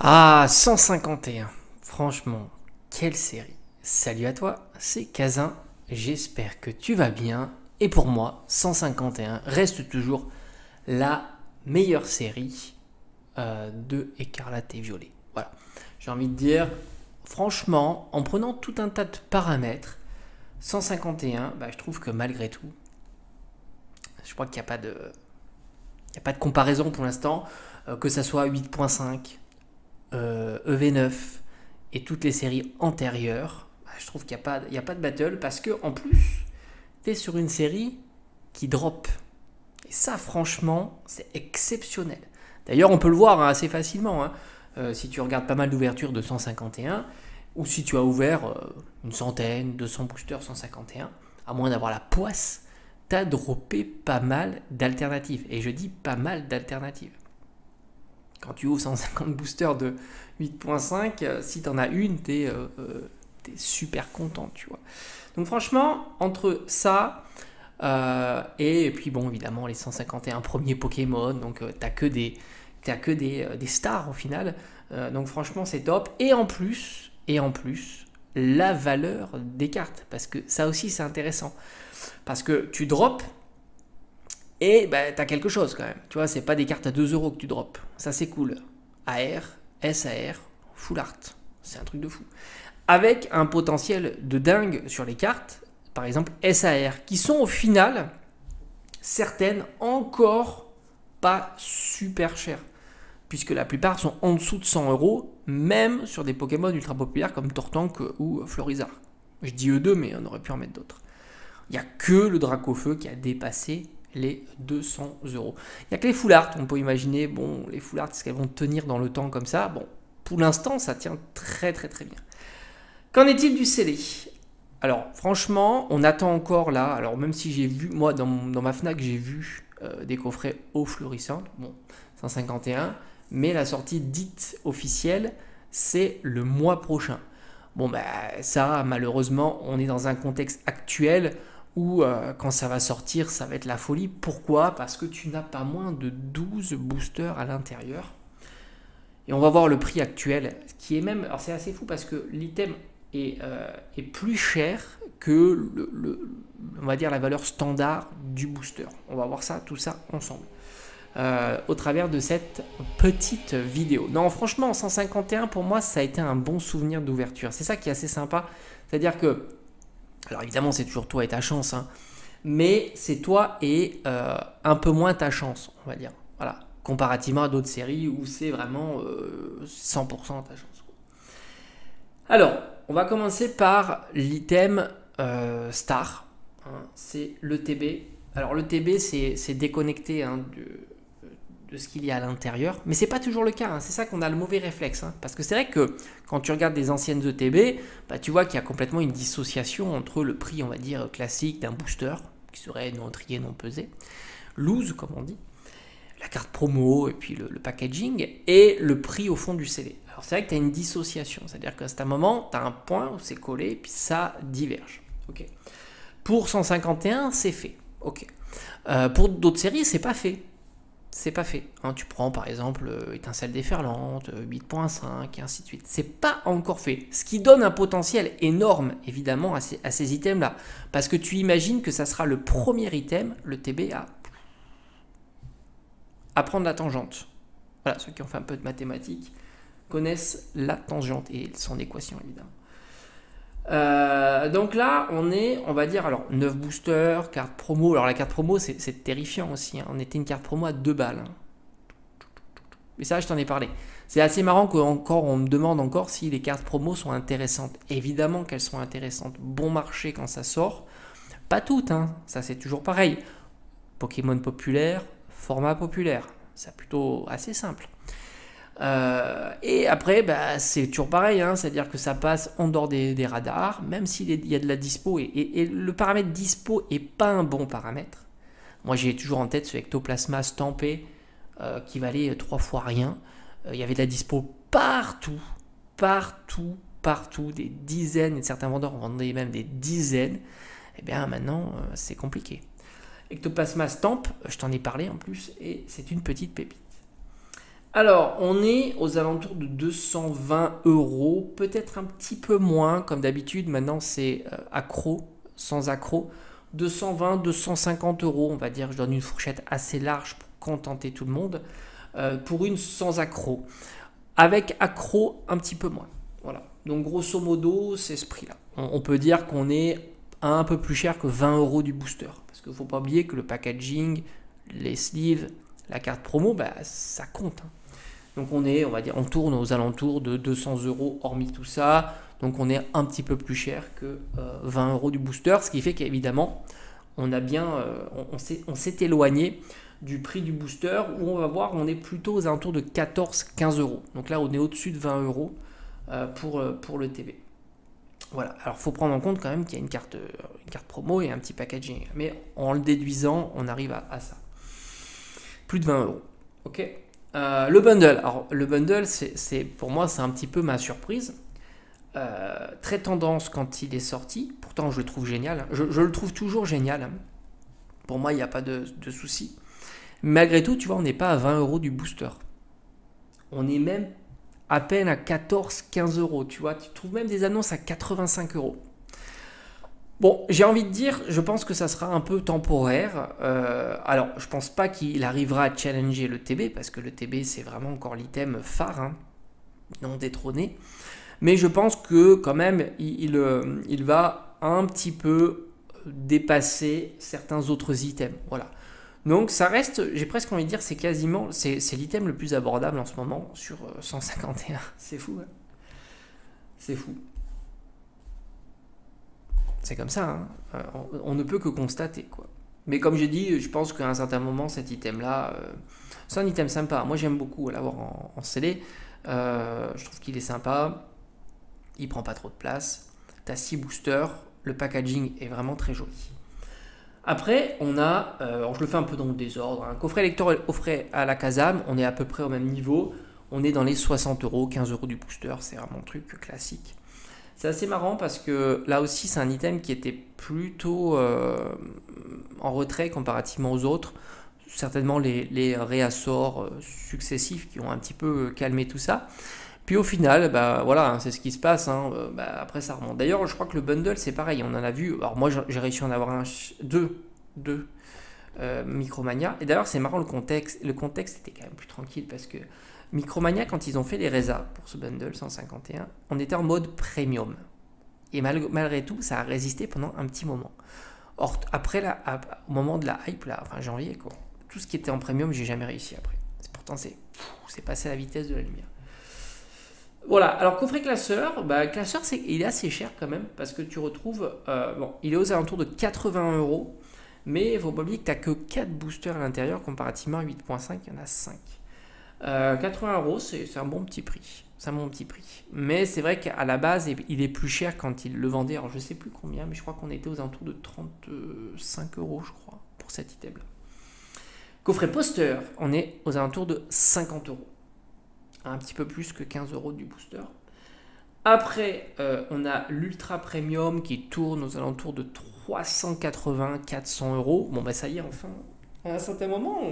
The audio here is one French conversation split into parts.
Ah, 151. Franchement, quelle série. Salut à toi, c'est Kazin. J'espère que tu vas bien. Et pour moi, 151 reste toujours la meilleure série de Écarlate et Violet. Voilà. J'ai envie de dire, franchement, en prenant tout un tas de paramètres, 151, je trouve que malgré tout, je crois qu'il n'y a pas de... Il n'y a pas de comparaison pour l'instant, que ça soit 8.5, EV9 et toutes les séries antérieures, je trouve qu'il n'y a pas de battle parce que en plus, tu es sur une série qui drop. Et ça, franchement, c'est exceptionnel. D'ailleurs, on peut le voir assez facilement. Si tu regardes pas mal d'ouvertures de 151, ou si tu as ouvert une centaine, 200 boosters 151, à moins d'avoir la poisse, tu as droppé pas mal d'alternatives. Et je dis pas mal d'alternatives. Quand tu ouvres 150 boosters de 8.5, si tu en as une, tu es super content, tu vois. Donc franchement, entre ça et puis bon, évidemment, les 151 premiers Pokémon, donc t'as que des stars au final. Donc franchement, c'est top. Et en plus, la valeur des cartes, parce que ça aussi, c'est intéressant. Parce que tu drops et tu as quelque chose quand même. Tu vois, c'est pas des cartes à 2 euros que tu drops. Ça, c'est cool. AR, SAR, Full Art. C'est un truc de fou. Avec un potentiel de dingue sur les cartes, par exemple SAR, qui sont au final, certaines encore pas super chères. Puisque la plupart sont en dessous de 100 euros, même sur des Pokémon ultra populaires comme Tortank ou Florizard. Je dis eux deux, mais on aurait pu en mettre d'autres. Il n'y a que le Dracofeu qui a dépassé les 200 euros. Il n'y a que les full art, on peut imaginer, bon, les full art, est-ce qu'elles vont tenir dans le temps comme ça? Bon, pour l'instant, ça tient très très très bien. Qu'en est-il du scellé? Alors, franchement, on attend encore là, alors même si j'ai vu, moi, dans ma Fnac, j'ai vu des coffrets eau florissante, bon, 151, mais la sortie dite officielle, c'est le mois prochain. Bon, ça, malheureusement, on est dans un contexte actuel où quand ça va sortir, ça va être la folie. Pourquoi? Parce que tu n'as pas moins de 12 boosters à l'intérieur. Et on va voir le prix actuel, qui est même... Alors c'est assez fou parce que l'item est plus cher que, on va dire, la valeur standard du booster. On va voir ça, tout ça ensemble. Au travers de cette petite vidéo. Non, franchement, 151, pour moi, ça a été un bon souvenir d'ouverture. C'est ça qui est assez sympa. C'est-à-dire que... Alors évidemment, c'est toujours toi et ta chance, mais c'est toi et un peu moins ta chance, on va dire. Voilà, comparativement à d'autres séries où c'est vraiment 100% ta chance. Alors, on va commencer par l'item star. C'est le TB. Alors le TB, c'est déconnecté de ce qu'il y a à l'intérieur, mais c'est pas toujours le cas, c'est ça qu'on a le mauvais réflexe, parce que c'est vrai que quand tu regardes des anciennes ETB, tu vois qu'il y a complètement une dissociation entre le prix, on va dire, classique d'un booster, qui serait non trié, non pesé, loose comme on dit, la carte promo et puis le packaging, et le prix au fond du CD. Alors c'est vrai que tu as une dissociation, c'est-à-dire qu'à un moment, tu as un point où c'est collé, et puis ça diverge. Okay. Pour 151, c'est fait. Okay. Pour d'autres séries, c'est pas fait. C'est pas fait. Tu prends par exemple Étincelle déferlante, 8.5 et ainsi de suite. C'est pas encore fait. Ce qui donne un potentiel énorme évidemment à ces items là. Parce que tu imagines que ça sera le premier item, le TB, à prendre la tangente. Voilà, ceux qui ont fait un peu de mathématiques connaissent la tangente et son équation évidemment. Donc là, on va dire, alors 9 boosters, carte promo. Alors la carte promo, c'est terrifiant aussi. On était une carte promo à 2 balles. Mais ça, je t'en ai parlé. C'est assez marrant qu'on me demande encore si les cartes promo sont intéressantes. Évidemment qu'elles sont intéressantes. Bon marché quand ça sort. Pas toutes, ça c'est toujours pareil. Pokémon populaire, format populaire. C'est plutôt assez simple. Et après, c'est toujours pareil, c'est-à-dire que ça passe en dehors des radars, même s'il y a de la dispo, et le paramètre dispo est pas un bon paramètre. Moi, j'ai toujours en tête ce Ectoplasma stampé qui valait 3 fois rien. Il y avait de la dispo partout, des dizaines, et certains vendeurs en vendaient même des dizaines. Et bien maintenant, c'est compliqué. Ectoplasma Stamp, je t'en ai parlé en plus, et c'est une petite pépite. Alors, on est aux alentours de 220 euros, peut-être un petit peu moins, comme d'habitude. Maintenant, c'est accro, sans accro. 220, 250 euros, on va dire. Je donne une fourchette assez large pour contenter tout le monde. Pour une sans accro. Avec accro, un petit peu moins. Voilà. Donc, grosso modo, c'est ce prix-là. On peut dire qu'on est un peu plus cher que 20 euros du booster. Parce qu'il ne faut pas oublier que le packaging, les sleeves, la carte promo, bah, ça compte. Hein. Donc on va dire, on tourne aux alentours de 200 euros hormis tout ça. Donc on est un petit peu plus cher que 20 euros du booster, ce qui fait qu'évidemment on a bien, on s'est éloigné du prix du booster où on va voir, on est plutôt aux alentours de 14-15 euros. Donc là on est au-dessus de 20 euros pour le TB. Voilà, alors il faut prendre en compte quand même qu'il y a une carte promo et un petit packaging. Mais en le déduisant, on arrive à ça. Plus de 20 euros. Ok. Le bundle. Alors, le bundle, pour moi, c'est un petit peu ma surprise. Très tendance quand il est sorti. Pourtant, je le trouve génial. Je le trouve toujours génial. Pour moi, il n'y a pas de souci. Malgré tout, tu vois, on n'est pas à 20 euros du booster. On est même à peine à 14-15 euros. Tu vois, tu trouves même des annonces à 85 euros. Bon, j'ai envie de dire, je pense que ça sera un peu temporaire. Alors, je pense pas qu'il arrivera à challenger le TB, parce que le TB, c'est vraiment encore l'item phare, hein, non détrôné. Mais je pense que quand même, il va un petit peu dépasser certains autres items. Voilà. Donc, ça reste, j'ai presque envie de dire, c'est l'item le plus abordable en ce moment sur 151. C'est fou, hein. C'est fou. C'est comme ça, hein. On ne peut que constater, quoi. Mais comme j'ai dit, je pense qu'à un certain moment, cet item-là, c'est un item sympa. Moi, j'aime beaucoup l'avoir en scellé. Je trouve qu'il est sympa. Il prend pas trop de place. Tu as 6 boosters. Le packaging est vraiment très joli. Après, on a, je le fais un peu dans le désordre, un coffret lecteur offert à la Kazam. On est à peu près au même niveau. On est dans les 60 euros, 15 euros du booster. C'est vraiment un truc classique. C'est assez marrant parce que là aussi c'est un item qui était plutôt en retrait comparativement aux autres. Certainement les réassorts successifs qui ont un petit peu calmé tout ça. Puis au final, bah voilà, hein, c'est ce qui se passe. Hein, après ça remonte. D'ailleurs, je crois que le bundle c'est pareil. On en a vu. Alors moi j'ai réussi à en avoir deux Micromania. Et d'ailleurs c'est marrant le contexte. Le contexte était quand même plus tranquille parce que Micromania, quand ils ont fait les résas pour ce bundle 151, on était en mode premium. Et malgré tout, ça a résisté pendant un petit moment. Or, après, au moment de la hype, là, enfin janvier, quoi, tout ce qui était en premium, j'ai jamais réussi après. Pourtant, c'est passé à la vitesse de la lumière. Voilà, alors coffret classeur, classeur, il est assez cher quand même, parce que tu retrouves, il est aux alentours de 80 euros, mais il faut pas oublier que tu n'as que 4 boosters à l'intérieur, comparativement à 8.5, il y en a 5. 80 euros, c'est un bon petit prix. C'est un bon petit prix. Mais c'est vrai qu'à la base, il est plus cher quand il le vendait. Alors je sais plus combien, mais je crois qu'on était aux alentours de 35 euros, je crois, pour cet item-là. Coffret poster, on est aux alentours de 50 euros. Un petit peu plus que 15 euros du booster. Après, on a l'ultra premium qui tourne aux alentours de 380-400 euros. Bon, ça y est, enfin. À un certain moment,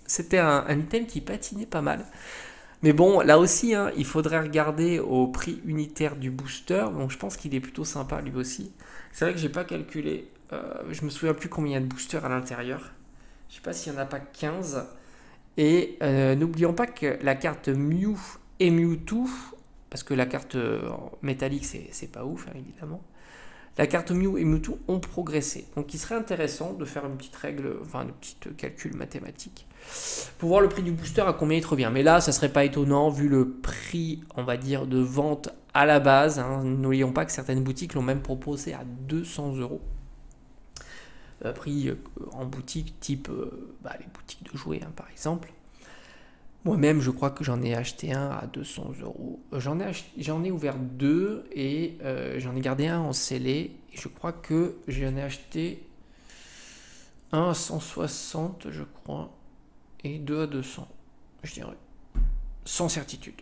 c'était un item qui patinait pas mal. Mais bon, là aussi, hein, il faudrait regarder au prix unitaire du booster. Donc je pense qu'il est plutôt sympa lui aussi. C'est vrai que j'ai pas calculé. Je me souviens plus combien il y a de boosters à l'intérieur. Je sais pas s'il n'y en a pas 15. Et n'oublions pas que la carte Mew et Mewtwo, parce que la carte métallique, c'est pas ouf, hein, évidemment. La carte Mew et Mewtwo ont progressé. Donc il serait intéressant de faire une petite règle, enfin un petit calcul mathématique, pour voir le prix du booster à combien il te revient. Mais là, ça serait pas étonnant vu le prix, on va dire, de vente à la base. Hein. N'oublions pas que certaines boutiques l'ont même proposé à 200 euros. Prix en boutique type les boutiques de jouets, hein, par exemple. Moi-même, je crois que j'en ai acheté un à 200 euros. J'en ai ouvert deux et j'en ai gardé un en scellé. Et je crois que j'en ai acheté un à 160, je crois, et deux à 200, je dirais. Sans certitude.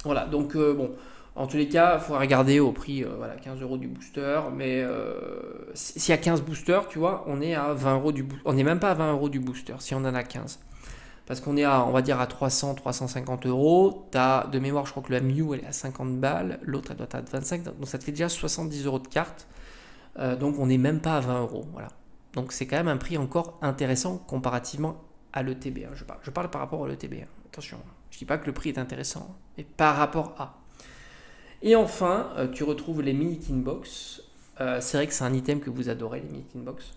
Voilà, donc bon, en tous les cas, il faut regarder au prix 15 euros du booster. Mais s'il y a 15 boosters, tu vois, on est à 20 euros du booster. On n'est même pas à 20 euros du booster si on en a 15. parce qu'on est à, on va dire, à 300, 350 euros. T'as, de mémoire, je crois que la Mew, elle est à 50 balles, l'autre, elle doit être à 25, donc ça te fait déjà 70 euros de carte. Donc on n'est même pas à 20 euros, voilà. Donc c'est quand même un prix encore intéressant comparativement à l'ETB. Hein. Je parle par rapport à l'ETB. Hein. Attention, je ne dis pas que le prix est intéressant, mais par rapport à. Et enfin, tu retrouves les mini tin box. C'est vrai que c'est un item que vous adorez, les mini tin box.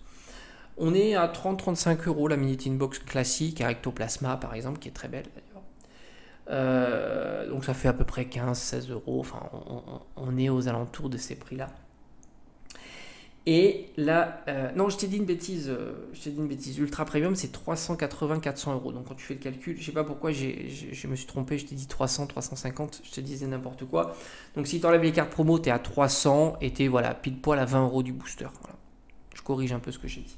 On est à 30-35 euros la mini tin box classique, à ectoplasma par exemple, qui est très belle d'ailleurs. Donc ça fait à peu près 15-16 euros. Enfin, on est aux alentours de ces prix-là. Et là, non, je t'ai dit une bêtise, Ultra Premium, c'est 380-400 euros. Donc quand tu fais le calcul, je sais pas pourquoi je me suis trompé, je t'ai dit 300, 350, je te disais n'importe quoi. Donc si tu enlèves les cartes promo, tu es à 300 et tu es voilà, pile poil à 20 euros du booster. Voilà. Je corrige un peu ce que j'ai dit.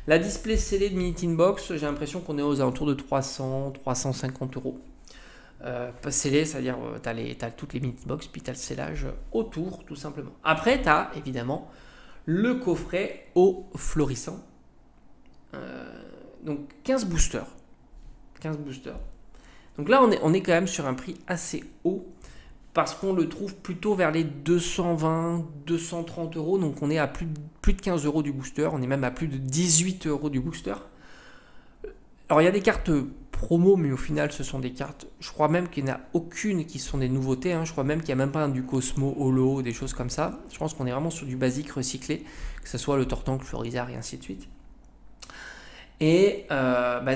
La display scellée de Mini Tin Box, j'ai l'impression qu'on est aux alentours de 300, 350 euros. Pas scellé, c'est-à-dire tu as toutes les Mini Tin Box, puis tu as le scellage autour, tout simplement. Après, tu as évidemment le coffret au florissant. Donc 15 boosters. 15 boosters. Donc là, on est quand même sur un prix assez haut parce qu'on le trouve plutôt vers les 220, 230 euros. Donc on est à plus de 15 euros du booster. On est même à plus de 18 euros du booster. Alors il y a des cartes promo, mais au final, ce sont des cartes. Je crois même qu'il n'y en a aucune qui sont des nouveautés. Hein. Je crois même qu'il n'y a même pas du Cosmo, Holo, des choses comme ça. Je pense qu'on est vraiment sur du basique recyclé, que ce soit le Tortank, le Florizard et ainsi de suite. Et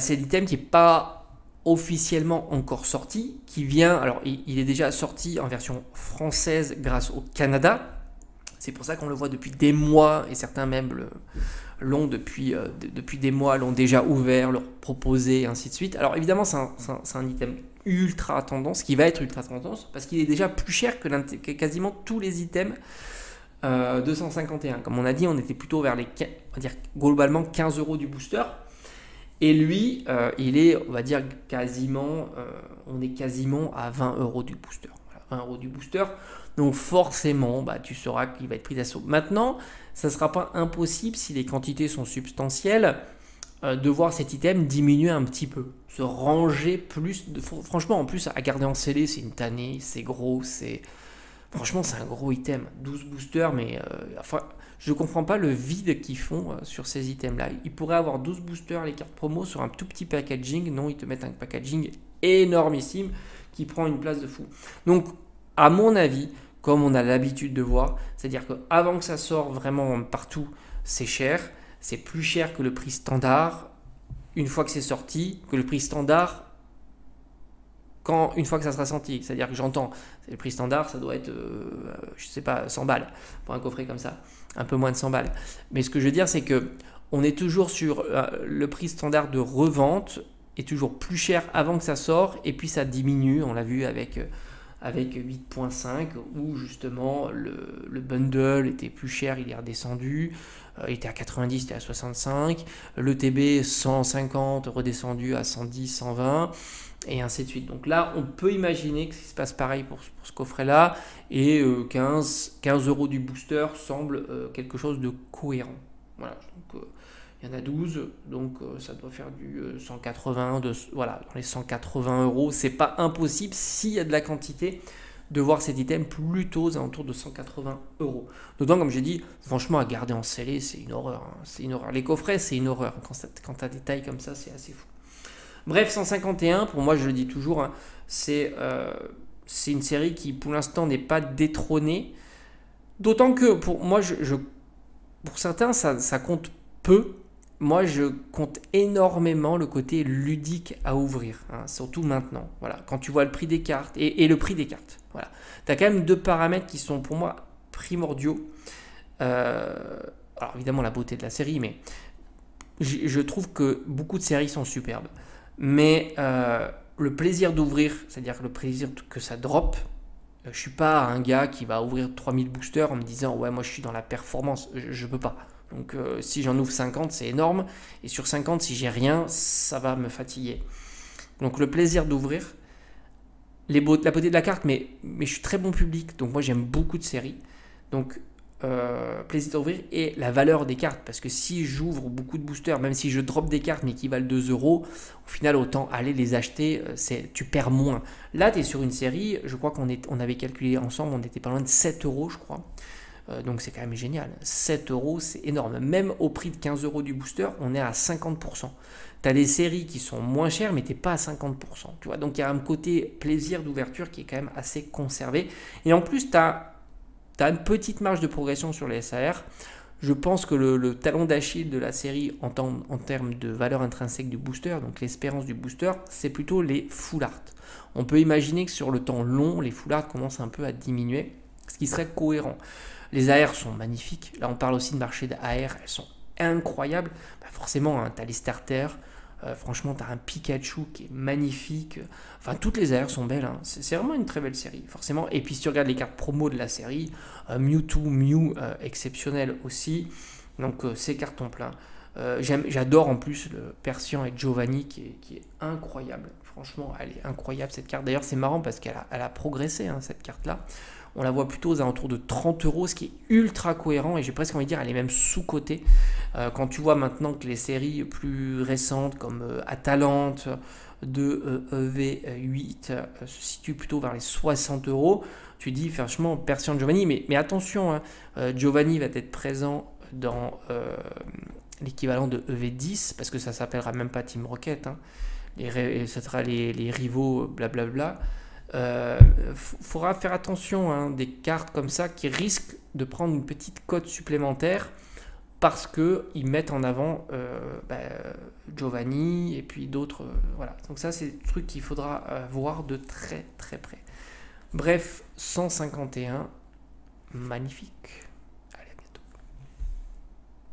c'est l'item qui n'est pas officiellement encore sorti, qui vient. Alors, il est déjà sorti en version française grâce au Canada. C'est pour ça qu'on le voit depuis des mois et certains même l'ont depuis des mois, l'ont déjà ouvert, leur proposé et ainsi de suite. Alors évidemment, c'est un item ultra tendance, qui va être ultra tendance, parce qu'il est déjà plus cher que quasiment tous les items 251. Comme on a dit, on était plutôt vers les, on va dire, globalement 15 euros du booster. Et lui, il est, on va dire, quasiment, on est quasiment à 20 euros du booster. Voilà, 20 euros du booster. Donc forcément, tu sauras qu'il va être pris d'assaut. Maintenant, ça ne sera pas impossible, si les quantités sont substantielles, de voir cet item diminuer un petit peu. Se ranger plus. Franchement, en plus, à garder en scellé, c'est une tannée, c'est gros, franchement, c'est un gros item. 12 boosters, mais je ne comprends pas le vide qu'ils font sur ces items-là. Ils pourraient avoir 12 boosters, les cartes promo, sur un tout petit packaging. Non, ils te mettent un packaging énormissime qui prend une place de fou. Donc, à mon avis, comme on a l'habitude de voir, c'est-à-dire qu'avant que ça sorte vraiment partout, c'est cher. C'est plus cher que le prix standard une fois que c'est sorti, que le prix standard une fois que ça sera sorti. C'est-à-dire que j'entends, le prix standard, ça doit être, je sais pas, 100 balles pour un coffret comme ça. Un peu moins de 100 balles. Mais ce que je veux dire, c'est que on est toujours sur le prix standard de revente est toujours plus cher avant que ça sorte et puis ça diminue. On l'a vu avec 8.5 où justement le bundle était plus cher, il est redescendu, il était à 90, il était à 65, le TB 150 redescendu à 110, 120 et ainsi de suite. Donc là, on peut imaginer que ça se passe pareil pour ce coffret-là et 15 euros du booster semble quelque chose de cohérent. Voilà, donc il y en a 12, donc ça doit faire du 180, voilà, dans les 180 euros. C'est pas impossible s'il y a de la quantité de voir cet item plutôt aux alentours de 180 euros. D'autant, comme j'ai dit, franchement, à garder en scellé, c'est une horreur. Hein. C'est une horreur. Les coffrets, c'est une horreur. Quand tu as des tailles comme ça, c'est assez fou. Bref, 151, pour moi, je le dis toujours, hein, c'est une série qui, pour l'instant, n'est pas détrônée. D'autant que, pour moi, pour certains, ça compte peu. Moi, je compte énormément le côté ludique à ouvrir, hein, surtout maintenant. Voilà, quand tu vois le prix des cartes et le prix des cartes. Voilà. Tu as quand même deux paramètres qui sont pour moi primordiaux. Alors évidemment, la beauté de la série, mais je trouve que beaucoup de séries sont superbes. Mais le plaisir d'ouvrir, c'est-à-dire le plaisir que ça drop, je ne suis pas un gars qui va ouvrir 3000 boosters en me disant « Ouais, moi je suis dans la performance. » Je ne peux pas. Donc si j'en ouvre 50, c'est énorme. Et sur 50, si j'ai rien, ça va me fatiguer. Donc le plaisir d'ouvrir, la beauté de la carte, mais je suis très bon public. Donc moi j'aime beaucoup de séries. Donc plaisir d'ouvrir et la valeur des cartes. Parce que si j'ouvre beaucoup de boosters, même si je drop des cartes mais qui valent 2 euros, au final, autant aller les acheter, tu perds moins. Là, tu es sur une série, je crois on avait calculé ensemble, on était pas loin de 7 euros, je crois. Donc c'est quand même génial. 7 euros, c'est énorme. Même au prix de 15 euros du booster, on est à 50%. Tu as des séries qui sont moins chères, mais tu n'es pas à 50%. Tu vois, donc il y a un côté plaisir d'ouverture qui est quand même assez conservé. Et en plus, tu as une petite marge de progression sur les SAR. Je pense que le talon d'Achille de la série en termes de valeur intrinsèque du booster, donc l'espérance du booster, c'est plutôt les full art. On peut imaginer que sur le temps long, les full art commencent un peu à diminuer, ce qui serait cohérent. Les AR sont magnifiques. Là, on parle aussi de marché d'AR. Elles sont incroyables. Bah, forcément, hein, tu as les starters. Franchement, tu as un Pikachu qui est magnifique. Enfin, toutes les AR sont belles. Hein. C'est vraiment une très belle série, forcément. Et puis, si tu regardes les cartes promo de la série, Mewtwo, Mew, exceptionnel aussi. Donc, c'est carton plein. J'adore en plus le Persian et Giovanni qui est incroyable. Franchement, elle est incroyable cette carte. D'ailleurs, c'est marrant parce qu'elle a progressé, hein, cette carte-là. On la voit plutôt aux alentours de 30 euros, ce qui est ultra cohérent et j'ai presque envie de dire elle est même sous-cotée. Quand tu vois maintenant que les séries plus récentes comme Atalante de EV8 se situent plutôt vers les 60 euros, tu dis franchement Persian Giovanni, mais attention, hein, Giovanni va être présent dans l'équivalent de EV10 parce que ça s'appellera même pas Team Rocket, hein. Ça sera les rivaux blablabla. Faudra faire attention, hein, des cartes comme ça qui risquent de prendre une petite cote supplémentaire parce qu'ils mettent en avant Giovanni et puis d'autres. Voilà. Donc ça, c'est des trucs qu'il faudra voir de très très près. Bref, 151, magnifique.